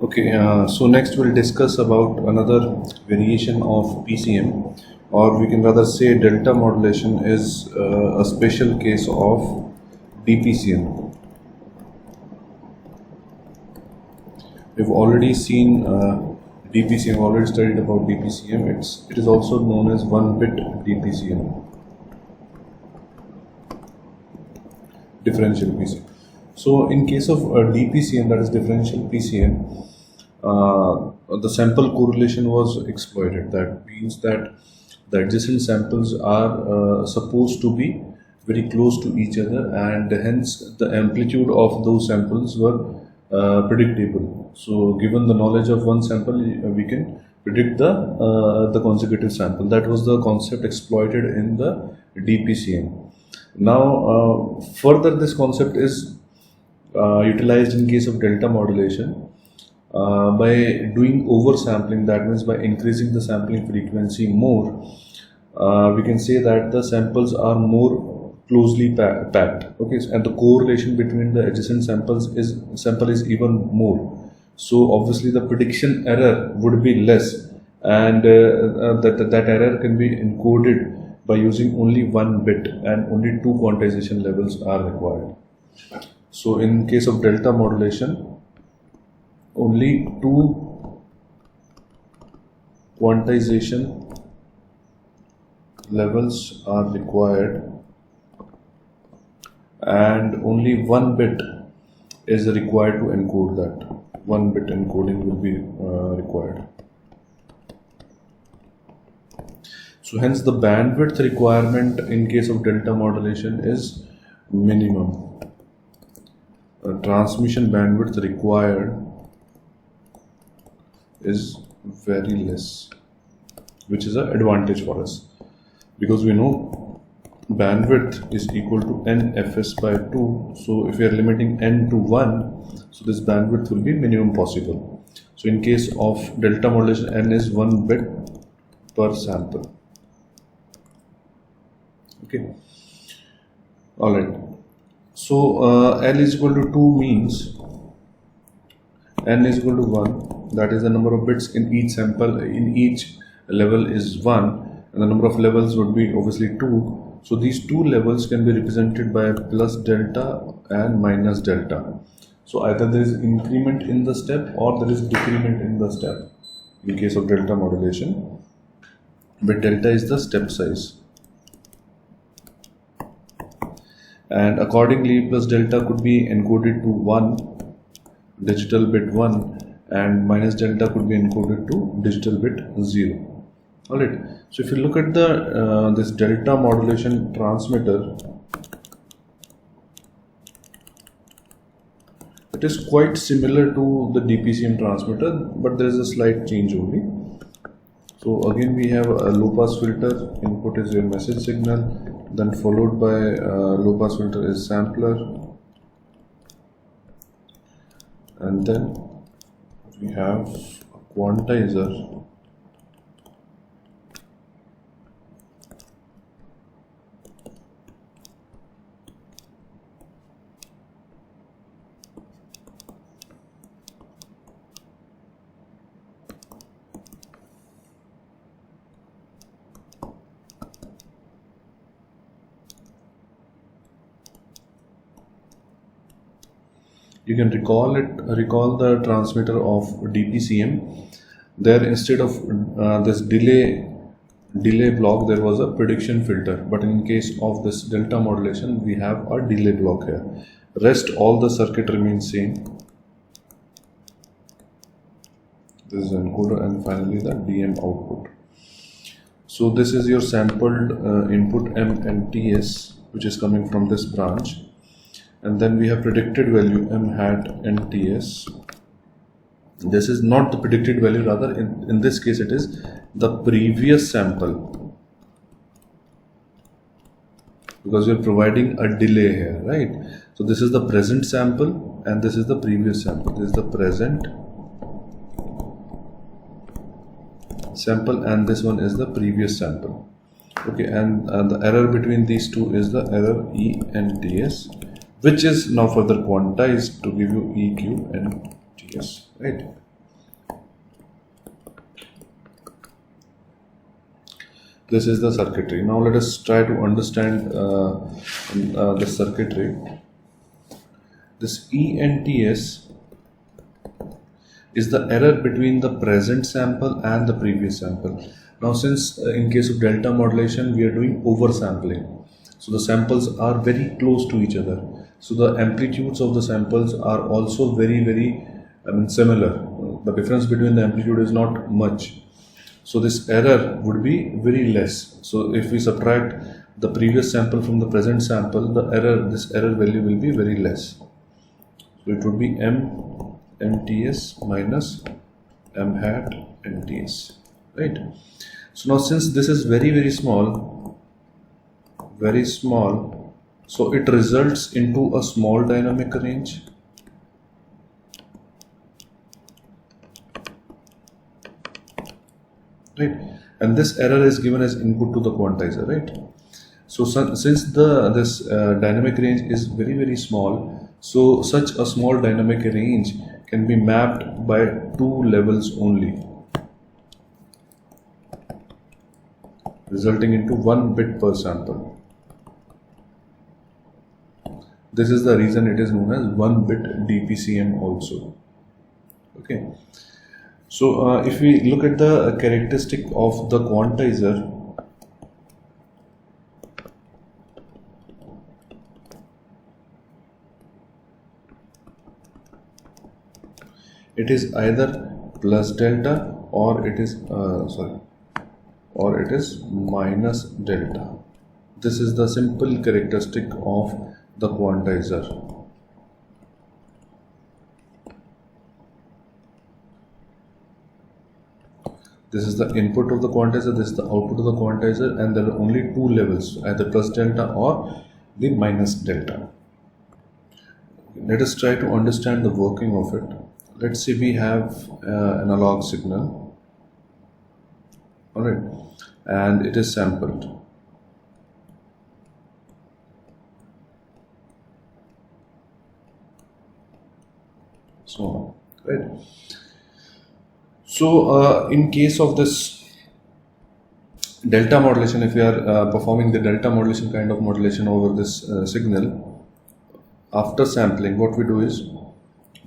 Okay, so next we'll discuss about another variation of PCM, or we can rather say delta modulation is a special case of DPCM. We've already seen DPCM, already studied about DPCM. It is also known as 1-bit DPCM, differential PCM. So in case of DPCM, that is differential PCM, the sample correlation was exploited. That means that the adjacent samples are supposed to be very close to each other, and hence the amplitude of those samples were predictable. So given the knowledge of one sample, we can predict the consecutive sample. That was the concept exploited in the DPCM. Now further, this concept is utilized in case of delta modulation by doing oversampling. That means by increasing the sampling frequency more, we can say that the samples are more closely packed. Okay, and the correlation between the adjacent sample is even more. So obviously the prediction error would be less, and that error can be encoded by using only 1 bit, and only 2 quantization levels are required. So in case of delta modulation, only 2 quantization levels are required, and only 1 bit is required to encode that. 1 bit encoding will be required. So hence the bandwidth requirement in case of delta modulation is minimum. Transmission bandwidth required is very less, which is an advantage for us, because we know bandwidth is equal to nfs by 2. So if we are limiting n to 1, so this bandwidth will be minimum possible. So in case of delta modulation, n is 1 bit per sample. Okay, all right. So n is equal to 2 means n is equal to 1, that is the number of bits in each sample, in each level is 1, and the number of levels would be obviously 2. So these 2 levels can be represented by plus delta and minus delta. So either there is increment in the step or there is decrement in the step in case of delta modulation, but delta is the step size, and accordingly plus delta could be encoded to 1, digital bit 1, and minus delta could be encoded to digital bit 0. Alright, so if you look at the this delta modulation transmitter, it is quite similar to the DPCM transmitter, but there is a slight change only. So again we have a low pass filter, input is your message signal, then followed by low pass filter is sampler, and then we have a quantizer. You can recall the transmitter of DPCM. There, instead of this delay block, there was a prediction filter, but in case of this delta modulation, we have a delay block here. Rest all the circuit remains same. This is encoder, and finally the DM output. So this is your sampled input M and TS, which is coming from this branch. And then we have predicted value M hat and TS. This is not the predicted value, rather in this case it is the previous sample, because we are providing a delay here, right? So this is the present sample and this is the previous sample. This is the present sample and this one is the previous sample. Okay, and the error between these two is the error E and TS, which is now further quantized to give you EQ and TS, right? This is the circuitry. Now let us try to understand the circuitry. This ENTS is the error between the present sample and the previous sample. Now since in case of delta modulation we are doing oversampling, so the samples are very close to each other, so the amplitudes of the samples are also very similar. The difference between the amplitude is not much, so this error would be very less. So if we subtract the previous sample from the present sample, this error value will be very less. So it would be MTS minus M hat NTS, right? So now since this is very small, so it results into a small dynamic range, right? And this error is given as input to the quantizer, right? So since this dynamic range is very small, so such a small dynamic range can be mapped by two levels only, resulting into 1 bit per sample. This is the reason it is known as 1 bit DPCM also. Okay. So if we look at the characteristic of the quantizer, it is either plus delta or it is minus delta. This is the simple characteristic of the quantizer. This is the input of the quantizer, this is the output of the quantizer, and there are only two levels, either plus delta or the minus delta. Let us try to understand the working of it. Let's say we have analog signal, alright, and it is sampled. So, right. So, in case of this delta modulation, if we are performing the delta modulation kind of modulation over this signal, after sampling, what we do is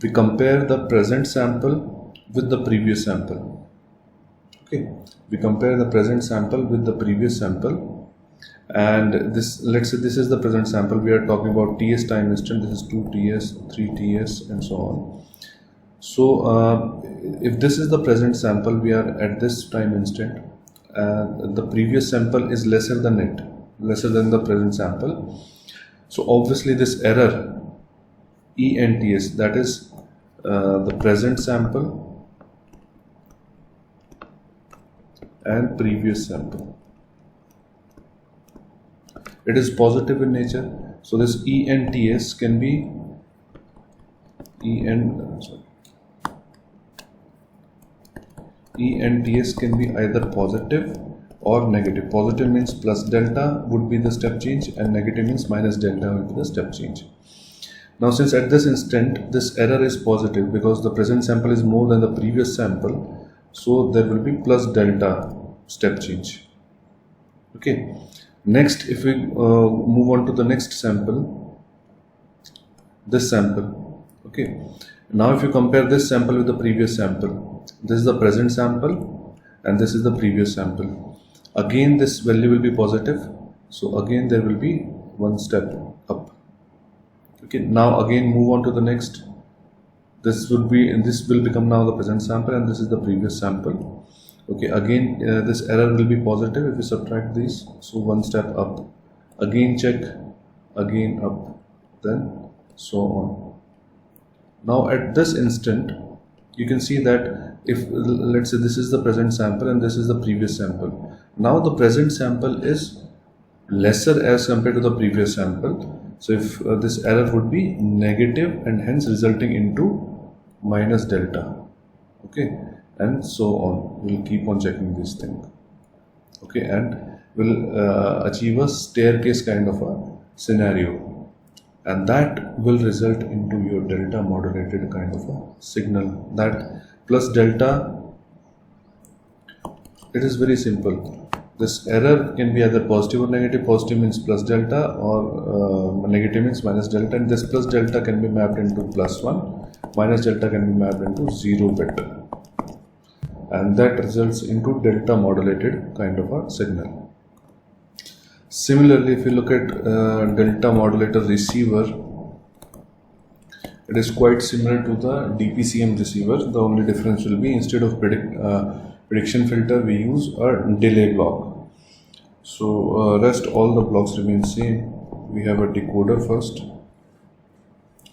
we compare the present sample with the previous sample. Okay, we compare the present sample with the previous sample, and this, let's say this is the present sample. We are talking about TS time instant. This is 2TS, 3TS, and so on. So if this is the present sample, we are at this time instant, and the previous sample is lesser than the present sample. So obviously this error ENTS, that is the present sample and previous sample, it is positive in nature. So this ENTS can be ENTS can be either positive or negative. Positive means plus delta would be the step change, and negative means minus delta would be the step change. Now since at this instant this error is positive because the present sample is more than the previous sample, so there will be plus delta step change. Okay. Next, if we move on to the next sample, this sample. Okay. Now if you compare this sample with the previous sample, this is the present sample and this is the previous sample. Again this value will be positive, so again there will be one step up. Okay, now again move on to the next. This will become now the present sample and this is the previous sample. Okay, again this error will be positive if we subtract these, so one step up. Again check, again up, then so on. Now at this instant you can see that if let's say this is the present sample and this is the previous sample, now the present sample is lesser as compared to the previous sample. So if this error would be negative and hence resulting into minus delta. Okay, and so on. We'll keep on checking this thing. Okay, and we'll achieve a staircase kind of a scenario, and that will result into your delta modulated kind of a signal. That plus delta, it is very simple. this error can be either positive or negative. Positive means plus delta, or negative means minus delta, and this plus delta can be mapped into +1, minus delta can be mapped into 0 bit, and that results into delta modulated kind of a signal. Similarly, if you look at delta modulator receiver, it is quite similar to the DPCM receiver. The only difference will be, instead of prediction filter, we use a delay block. So rest all the blocks remain same. We have a decoder first.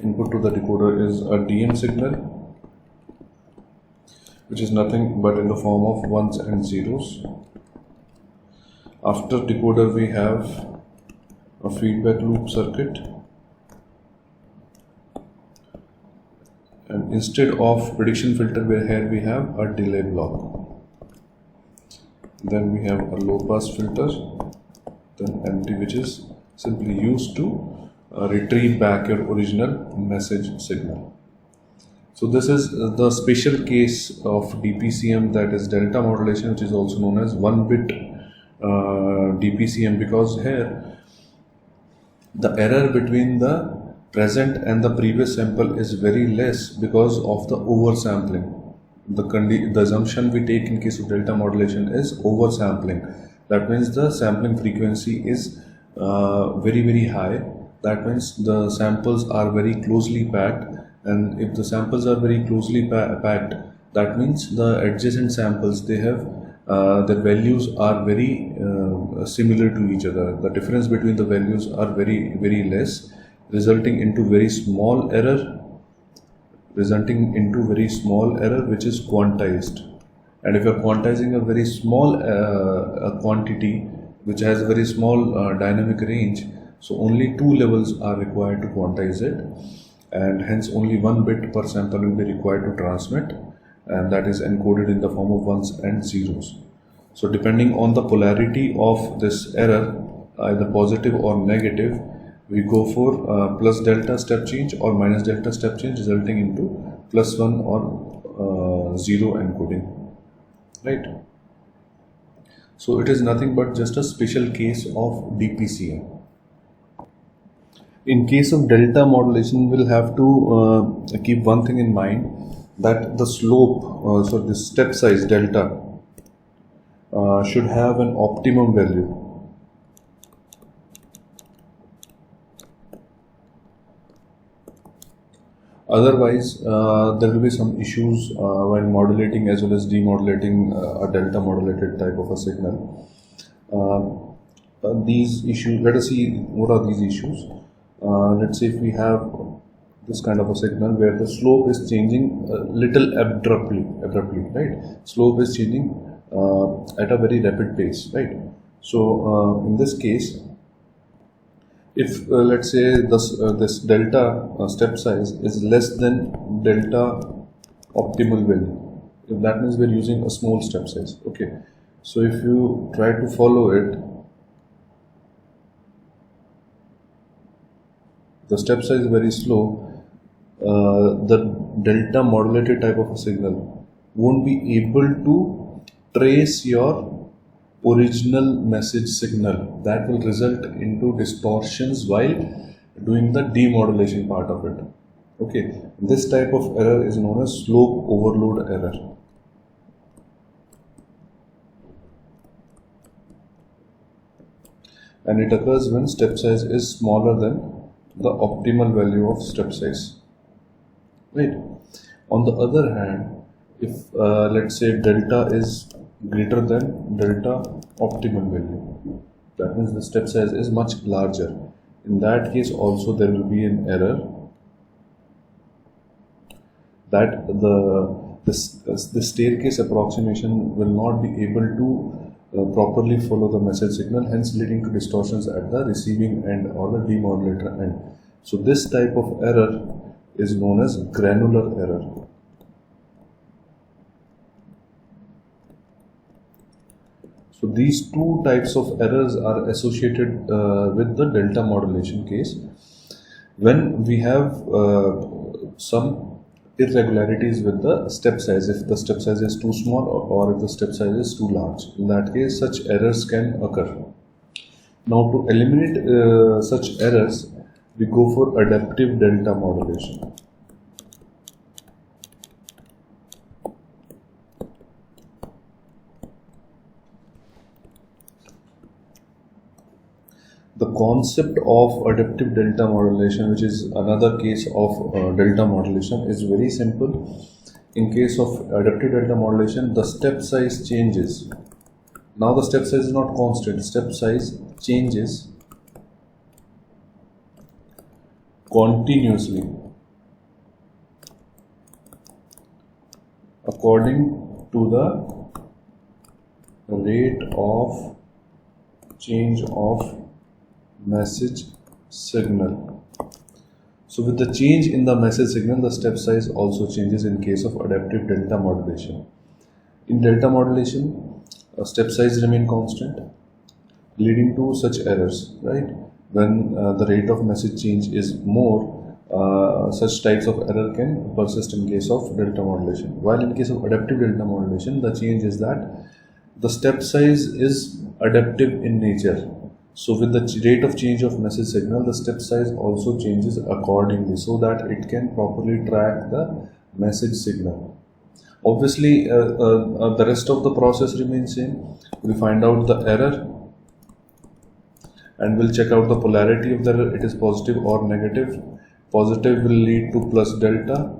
Input to the decoder is a DM signal, which is nothing but in the form of ones and zeros. After decoder, we have a feedback loop circuit, and instead of prediction filter, here we have a delay block. Then we have a low pass filter, then empty, which is simply used to retrieve back your original message signal. So this is the special case of DPCM, that is delta modulation, which is also known as 1-bit DPCM, because here the error between the present and the previous sample is very less because of the oversampling. The assumption we take in case of delta modulation is oversampling. That means the sampling frequency is very high. That means the samples are very closely packed, and if the samples are very closely packed, that means the adjacent samples, they have the values are very similar to each other. The difference between the values are very less, resulting into very small error, which is quantized. And if you are quantizing a very small quantity which has a very small dynamic range, so only 2 levels are required to quantize it, and hence only 1 bit per sample will be required to transmit, and that is encoded in the form of ones and zeros. So depending on the polarity of this error, either positive or negative, we go for plus delta step change or minus delta step change, resulting into +1 or 0 encoding, right? So it is nothing but just a special case of DPCM. In case of delta modulation, we'll have to keep one thing in mind, that the slope, so the step size delta, should have an optimum value. Otherwise, there will be some issues while modulating as well as demodulating a delta modulated type of a signal. These issues, let us see what are these issues. Let's say if we have this kind of a signal where the slope is changing a little abruptly, right? Slope is changing at a very rapid pace, right? So in this case, if let's say this delta step size is less than delta optimal value, if that means we're using a small step size. Okay, so if you try to follow it, the step size is very slow, the delta modulated type of a signal won't be able to trace your original message signal. That will result into distortions while doing the demodulation part of it. Okay, this type of error is known as slope overload error. And it occurs when step size is smaller than the optimal value of step size, right? On the other hand, if let's say delta is greater than delta optimal value, that means the step size is much larger. In that case also there will be an error that the staircase approximation will not be able to properly follow the message signal, hence leading to distortions at the receiving end or the demodulator end. So this type of error is known as granular error. So these two types of errors are associated with the delta modulation case. When we have some irregularities with the step size, if the step size is too small or if the step size is too large. In that case, such errors can occur. Now to eliminate such errors, we go for adaptive delta modulation. The concept of adaptive delta modulation, which is another case of delta modulation, is very simple. In case of adaptive delta modulation, the step size changes. Now the step size is not constant, step size changes continuously according to the rate of change of message signal. So with the change in the message signal, the step size also changes in case of adaptive delta modulation. In delta modulation, step size remain constant, leading to such errors, right? When the rate of message change is more, such types of error can persist in case of delta modulation. While in case of adaptive delta modulation, the change is that the step size is adaptive in nature. So with the rate of change of message signal, the step size also changes accordingly so that it can properly track the message signal. Obviously, the rest of the process remains same. We find out the error and we'll check out the polarity of the error. It is positive or negative. Positive will lead to plus delta,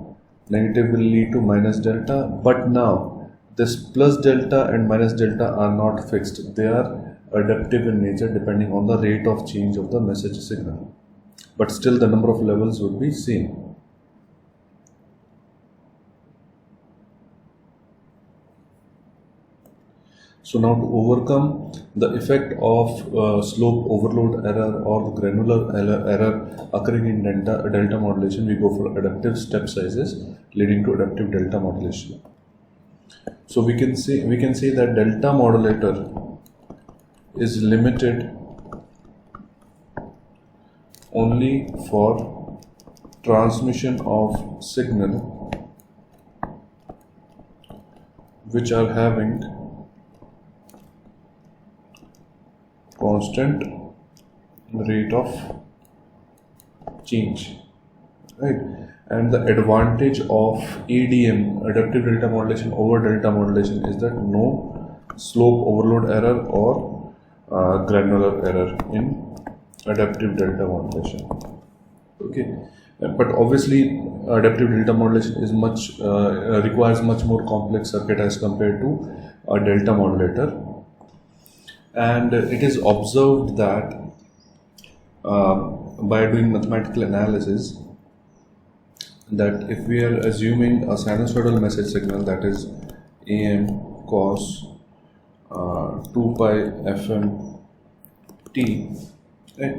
negative will lead to minus delta. But now this plus delta and minus delta are not fixed. They are adaptive in nature depending on the rate of change of the message signal. But still the number of levels would be same. So now to overcome the effect of slope overload error or the granular error occurring in delta modulation, we go for adaptive step sizes leading to adaptive delta modulation. So we can say that delta modulator is limited only for transmission of signal which are having constant rate of change, right? And the advantage of ADM, adaptive delta modulation, over delta modulation is that no slope overload error or granular error in adaptive delta modulation. Okay, but obviously adaptive delta modulation is requires much more complex circuit as compared to a delta modulator. And it is observed that by doing mathematical analysis, that if we are assuming a sinusoidal message signal, that is AM cos 2 pi FM t, right?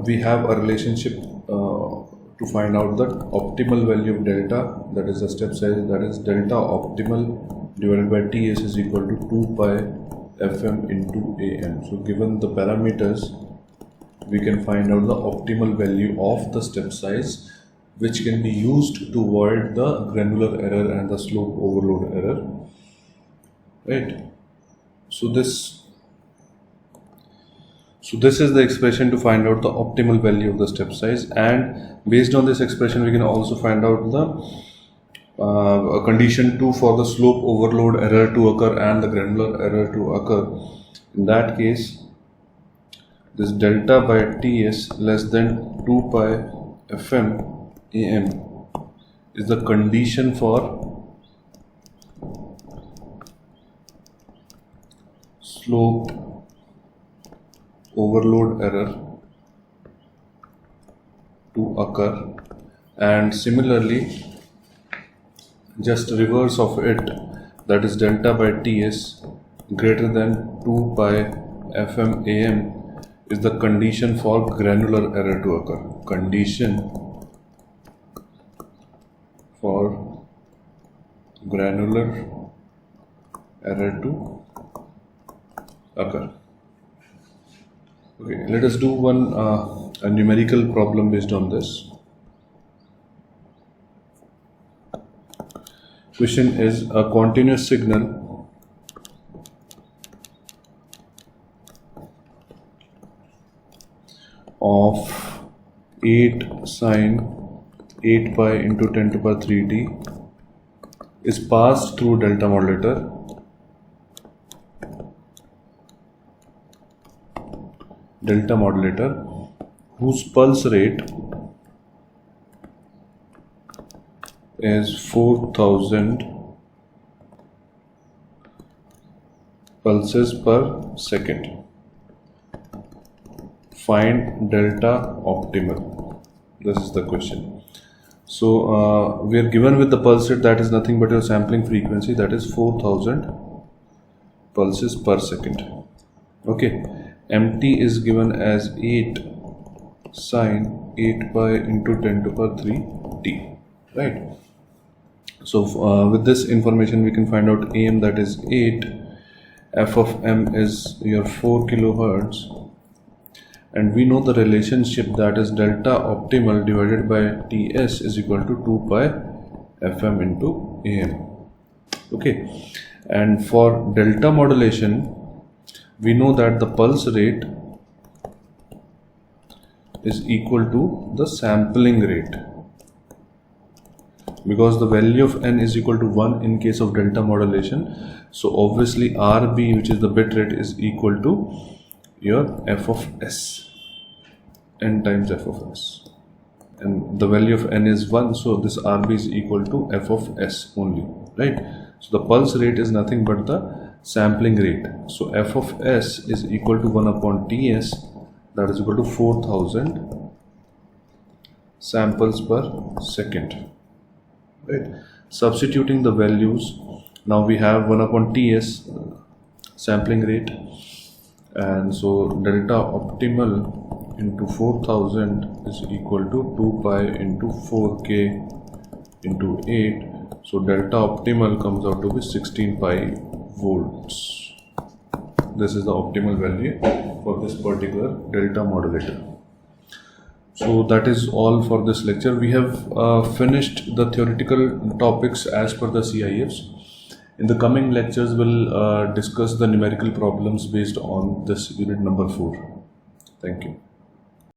We have a relationship to find out the optimal value of delta, that is the step size, that is delta optimal divided by Ts is equal to 2 pi FM into AM. So given the parameters, we can find out the optimal value of the step size, which can be used to avoid the granular error and the slope overload error, right? So this is the expression to find out the optimal value of the step size, and based on this expression we can also find out the condition 2 for the slope overload error to occur and the granular error to occur. In that case, this delta by Ts less than 2 pi FM AM is the condition for slope overload error to occur, and similarly just reverse of it, that is delta by Ts greater than 2 pi FM AM is the condition for granular error to occur. Condition for granular error to occur. Okay, let us do one a numerical problem based on this. question is a continuous signal of 8 sine 8 pi into 10 to the power 3t is passed through delta modulator whose pulse rate is 4000 pulses per second. Find delta optimal. This is the question. So we are given with the pulse rate, that is nothing but your sampling frequency, that is 4000 pulses per second. Okay, mt is given as 8 sine 8 pi into 10 to the power 3 t, right? So with this information we can find out am, that is 8, f of m is your 4 kilohertz, and we know the relationship, that is delta optimal divided by ts is equal to 2 pi fm into am. Okay, and for delta modulation we know that the pulse rate is equal to the sampling rate, because the value of n is equal to 1 in case of delta modulation. So obviously RB, which is the bit rate, is equal to your f of s, n times f of s, and the value of n is 1, so this RB is equal to f of s only, right? So the pulse rate is nothing but the sampling rate. So f of s is equal to 1 upon ts, that is equal to 4000 samples per second, right? Substituting the values, now we have 1 upon ts sampling rate, and so delta optimal into 4000 is equal to 2 pi into 4k into 8, so delta optimal comes out to be 16 pi volts. This is the optimal value for this particular delta modulator. So that is all for this lecture. We have finished the theoretical topics as per the CIFs. In the coming lectures we'll discuss the numerical problems based on this unit number 4. Thank you.